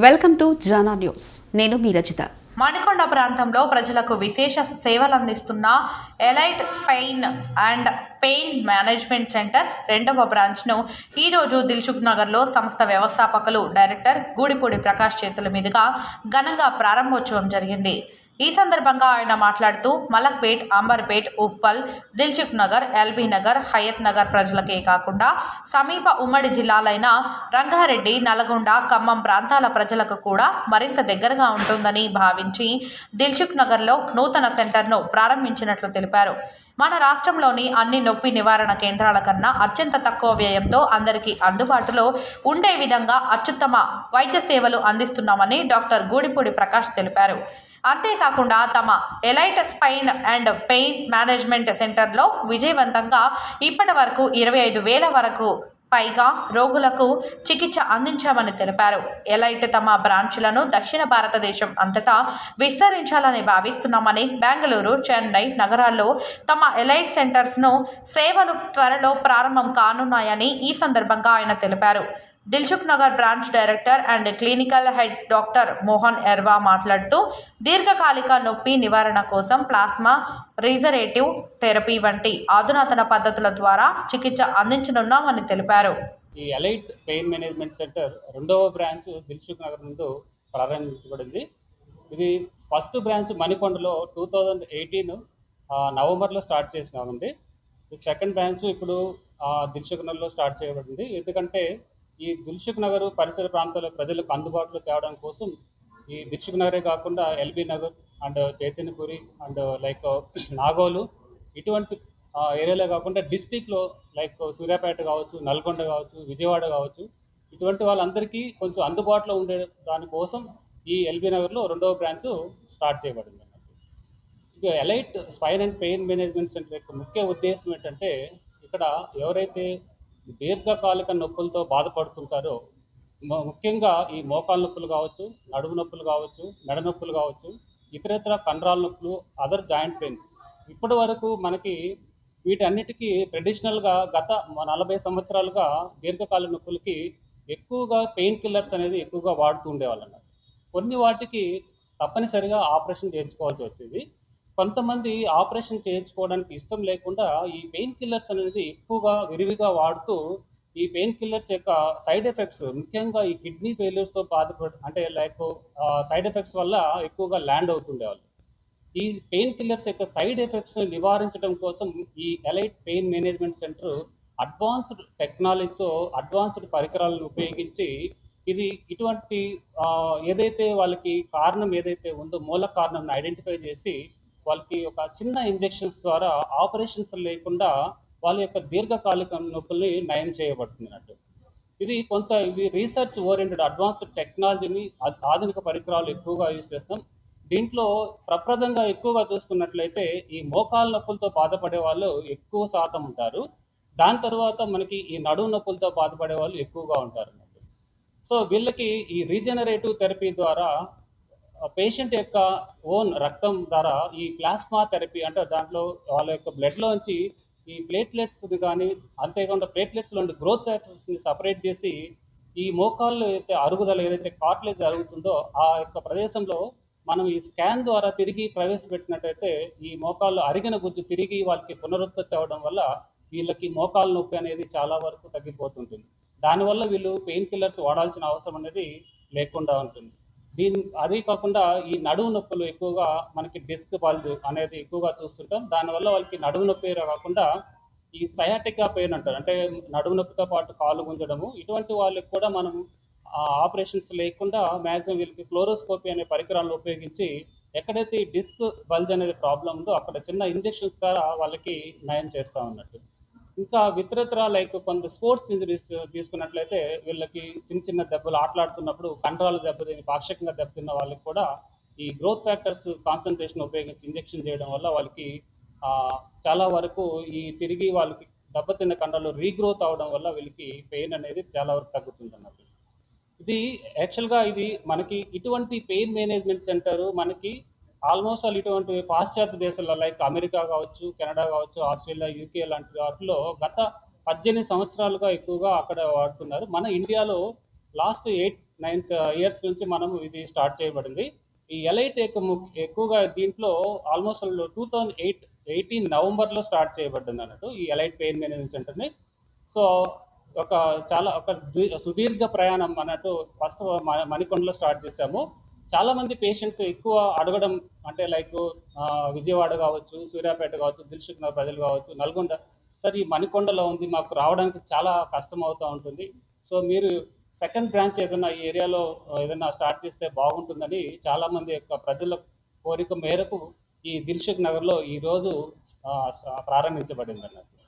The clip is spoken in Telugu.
Welcome to Jana news. నేను మీ రజిత. మణికొండ ప్రాంతంలో ప్రజలకు విశేష సేవలు అందిస్తున్న elite spine and pain management centre రెండవ బ్రాంచ్ను ఈరోజు దిల్సుఖ్ నగర్లో సంస్థ వ్యవస్థాపకులు డైరెక్టర్ గూడిపూడి ప్రకాష్ చేతుల మీదుగా ఘనంగా ప్రారంభోత్సవం జరిగింది. ఈ సందర్భంగా ఆయన మాట్లాడుతూ మలక్పేట్, అంబర్పేట్, ఉప్పల్, దిల్సుఖ్ నగర్, ఎల్బీ నగర్, హయత్ నగర్ ప్రజలకే కాకుండా సమీప ఉమ్మడి జిల్లాలైన రంగారెడ్డి, నల్గొండ, ఖమ్మం ప్రాంతాల ప్రజలకు కూడా మరింత దగ్గరగా ఉంటుందని భావించి దిల్సుఖ్ నగర్లో నూతన సెంటర్ను ప్రారంభించినట్లు తెలిపారు. మన రాష్ట్రంలోని అన్ని నొప్పి నివారణ కేంద్రాల కన్నా అత్యంత తక్కువ వ్యయంతో అందరికీ అందుబాటులో ఉండే విధంగా అత్యుత్తమ వైద్య సేవలు అందిస్తున్నామని డాక్టర్ గూడిపూడి ప్రకాష్ తెలిపారు. అంతేకాకుండా తమ elite spine and pain management సెంటర్లో విజయవంతంగా ఇప్పటి వరకు 25,000 వరకు పైగా రోగులకు చికిత్స అందించామని తెలిపారు. ఎలైట్ తమ బ్రాంచులను దక్షిణ భారతదేశం అంతటా విస్తరించాలని భావిస్తున్నామని, బెంగళూరు, చెన్నై నగరాల్లో తమ ఎలైట్ సెంటర్స్ను సేవలు త్వరలో ప్రారంభం కానున్నాయని ఈ సందర్భంగా ఆయన తెలిపారు. Dilsukh Nagar branch director and clinical head doctor Mohan Erva మాట్లాడుతూ దీర్ఘకాలిక నొప్పి నివారణ కోసం ప్లాస్మా, రీజనరేటివ్ థెరపీ వంటి అధునాతన పద్ధతుల ద్వారా చికిత్స అందించనున్నామని తెలిపారు. ఈ ఎలైట్ పెయిన్ మేనేజ్మెంట్ సెంటర్ రెండవ బ్రాంచ్ దిల్సుఖ్ నగర్ నుండి ప్రారంభించబడింది. ఇది ఫస్ట్ బ్రాంచ్ మణికొండలో 2018 నవంబర్లో స్టార్ట్ చేసినామండి. ఈ సెకండ్ బ్రాంచ్ ఇప్పుడు దిల్సుఖ్ నగర్లో స్టార్ట్ చేయబడింది. ఎందుకంటే ఈ దిల్సుఖ్ నగర్ పరిసర ప్రాంతాల ప్రజలకు అందుబాటులో తేవడం కోసం ఈ దిల్సుఖ్ నగరే కాకుండా LB Nagar and Chaitanyapuri and like Nagole ఇటువంటి ఏరియాలో కాకుండా డిస్టిక్లో లైక్ సూర్యాపేట కావచ్చు, నల్గొండ కావచ్చు, విజయవాడ కావచ్చు, ఇటువంటి వాళ్ళందరికీ కొంచెం అందుబాటులో ఉండే దానికోసం ఈ ఎల్బీ నగర్లో రెండవ బ్రాంచ్ స్టార్ట్ చేయబడింది అన్నట్టు. ఇక elite spine and pain management centre యొక్క ముఖ్య ఉద్దేశం ఏంటంటే ఇక్కడ ఎవరైతే దీర్ఘకాలిక నొప్పులతో బాధపడుతుంటారో, ముఖ్యంగా ఈ మోకాలు నొప్పులు కావచ్చు, నడుము నొప్పులు కావచ్చు, మెడ నొప్పులు కావచ్చు, ఇతరత్ర కండరాల నొప్పులు, అదర్ జాయింట్ పెయిన్స్, ఇప్పటి వరకు మనకి వీటన్నిటికీ ట్రెడిషనల్గా గత 40 సంవత్సరాలుగా దీర్ఘకాలిక నొప్పులకి ఎక్కువగా పెయిన్ కిల్లర్స్ అనేది ఎక్కువగా వాడుతూ ఉండేవాళ్ళు అన్నమాట. కొన్ని వాటికి తప్పనిసరిగా ఆపరేషన్ చేయించుకోవాల్సి వచ్చేది. కొంతమంది ఆపరేషన్ చేయించుకోవడానికి ఇష్టం లేకుండా ఈ పెయిన్ కిల్లర్స్ అనేది ఎక్కువగా విరివిగా వాడుతూ ఈ పెయిన్ కిల్లర్స్ యొక్క సైడ్ ఎఫెక్ట్స్, ముఖ్యంగా ఈ కిడ్నీ ఫెయిల్యూర్స్తో అంటే లైక్ సైడ్ ఎఫెక్ట్స్ వల్ల ఎక్కువగా ల్యాండ్ అవుతుండేవాళ్ళు. ఈ పెయిన్ కిల్లర్స్ యొక్క సైడ్ ఎఫెక్ట్స్ నివారించడం కోసం ఈ elite pain management centre advanced టెక్నాలజీతో అడ్వాన్స్డ్ పరికరాలను ఉపయోగించి ఇది ఇటువంటి ఏదైతే వాళ్ళకి కారణం ఏదైతే ఉందో మూల కారణం ఐడెంటిఫై చేసి వాళ్ళకి ఒక చిన్న ఇంజెక్షన్స్ ద్వారా ఆపరేషన్స్ లేకుండా వాళ్ళ యొక్క దీర్ఘకాలిక నొప్పుల్ని నయం చేయబడుతుంది అన్నట్టు. ఇది రీసెర్చ్ ఓరియంటెడ్ అడ్వాన్స్డ్ టెక్నాలజీని ఆధునిక పరికరాలు ఎక్కువగా యూజ్ చేస్తాం. దీంట్లో ప్రప్రదంగా ఎక్కువగా చూసుకున్నట్లయితే ఈ మోకాల నొప్పులతో బాధపడే వాళ్ళు ఎక్కువ శాతం ఉంటారు. దాని తర్వాత మనకి ఈ నడుము నొప్పులతో బాధపడే వాళ్ళు ఎక్కువగా ఉంటారు అన్నట్టు. సో వీళ్ళకి ఈ రీజనరేటివ్ థెరపీ ద్వారా పేషెంట్ యొక్క ఓన్ రక్తం ద్వారా ఈ ప్లాస్మా థెరపీ అంటే దాంట్లో వాళ్ళ యొక్క బ్లడ్లోంచి ఈ ప్లేట్లెట్స్ కానీ, అంతేకాకుండా ప్లేట్లెట్స్లో గ్రోత్ ఫ్యాక్టర్స్ని సపరేట్ చేసి ఈ మోకాళ్ళు ఏదైతే అరుగుదల ఏదైతే కార్టిలేజ్ జరుగుతుందో ఆ యొక్క ప్రదేశంలో మనం ఈ స్కాన్ ద్వారా తిరిగి ప్రవేశపెట్టినట్టయితే ఈ మోకాళ్ళు అరిగిన గుజ్జు తిరిగి వాళ్ళకి పునరుత్పత్తి అవ్వడం వల్ల వీళ్ళకి మోకాలు నొప్పి అనేది చాలా వరకు తగ్గిపోతుంటుంది. దానివల్ల వీళ్ళు పెయిన్ కిల్లర్స్ వాడాల్సిన అవసరం అనేది లేకుండా ఉంటుంది. అదే కాకుండా ఈ నడుము నొప్పులు ఎక్కువగా మనకి డిస్క్ బల్జ్ అనేది ఎక్కువగా చూస్తుంటాం. దానివల్ల వాళ్ళకి నడుము నొప్పి కాకుండా ఈ సయాటికా పెయిన్ అంటారు, అంటే నడుము నొప్పితో పాటు కాలు గుంజడము, ఇటువంటి వాళ్ళకి కూడా మనం ఆపరేషన్స్ లేకుండా మ్యాక్సిమం వీళ్ళకి ఫ్లోరోస్కోపీ అనే పరికరాలను ఉపయోగించి ఎక్కడైతే ఈ డిస్క్ బల్జ్ అనేది ప్రాబ్లం ఉందో అక్కడ చిన్న ఇంజెక్షన్స్ ద్వారా వాళ్ళకి నయం చేస్తూ ఉన్నట్టు. ఇంకా ఇతరత్ర లైక్ కొంత స్పోర్ట్స్ ఇంజరీస్ తీసుకున్నట్లయితే వీళ్ళకి చిన్న చిన్న దెబ్బలు ఆటలాడుతున్నప్పుడు కండరాలు దెబ్బతిని పాక్షికంగా దెబ్బతిన్న వాళ్ళకి కూడా ఈ గ్రోత్ ఫ్యాక్టర్స్ కాన్సన్ట్రేషన్ ఉపయోగించి ఇంజెక్షన్ చేయడం వల్ల వాళ్ళకి చాలా వరకు ఈ తిరిగి వాళ్ళకి దెబ్బతిన్న కండరాలు రీగ్రోత్ అవడం వల్ల వీళ్ళకి పెయిన్ అనేది చాలా వరకు తగ్గుతుంది అన్నట్టు. ఇది యాక్చువల్గా మనకి ఇటువంటి పెయిన్ మేనేజ్మెంట్ సెంటర్ మనకి ఆల్మోస్ట్ ఆల్ ఇటువంటి పాశ్చాత్య దేశాల్లో లైక్ అమెరికా కావచ్చు, కెనడా కావచ్చు, ఆస్ట్రేలియా, యూకే లాంటి వాటిలో గత 18 సంవత్సరాలుగా ఎక్కువగా అక్కడ వాడుతున్నారు. మన ఇండియాలో లాస్ట్ ఇయర్స్ నుంచి మనం ఇది స్టార్ట్ చేయబడింది. ఈ ఎలైట్ ఎక్కువగా దీంట్లో ఆల్మోస్ట్ 2018 నవంబర్లో స్టార్ట్ చేయబడింది అన్నట్టు ఈ ఎలైట్ పెయిన్ మేనేజ్మెంట్ సెంటర్ని. సో ఒక సుదీర్ఘ ప్రయాణం అన్నట్టు ఫస్ట్ మణికొండలో స్టార్ట్ చేశాము. చాలామంది పేషెంట్స్ ఎక్కువ అడగడం అంటే లైక్ విజయవాడ కావచ్చు, సూర్యాపేట కావచ్చు, దిల్సుఖ్ నగర్ ప్రజలు కావచ్చు, నల్గొండ, సార్ ఈ మణికొండలో ఉంది, మాకు రావడానికి చాలా కష్టం అవుతూ ఉంటుంది. సో మీరు సెకండ్ బ్రాంచ్ ఏదైనా ఈ ఏరియాలో ఏదైనా స్టార్ట్ చేస్తే బాగుంటుందని చాలామంది యొక్క ప్రజల కోరిక మేరకు ఈ దిల్సుఖ్ నగర్లో ఈరోజు ప్రారంభించబడింది అన్నట్టు.